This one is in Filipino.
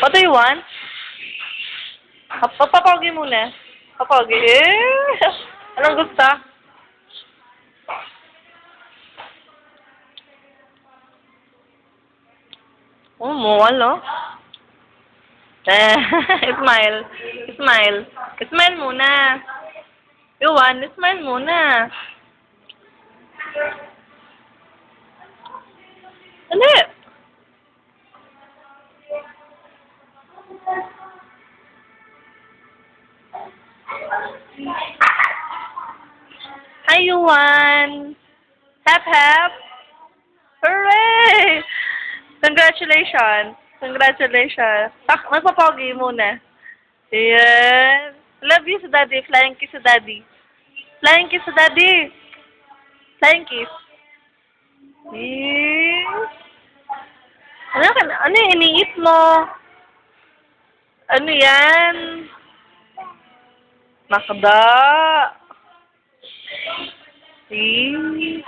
What do you want? Papogi muna. Papogi. Eh! Anong gusto? Oh, mual, no? Eh, smile. Smile. Smile muna. You want? Smile muna. Dali. Hi, Yuan. Hep, hep. Hooray! Congratulations. Congratulations. Magpapogi muna. Ayan. Love you sa daddy. Flying kiss sa daddy. Flying kiss sa daddy. Flying kiss. Eh. Ano yung iniit mo? Ano yan? Makda. Eh.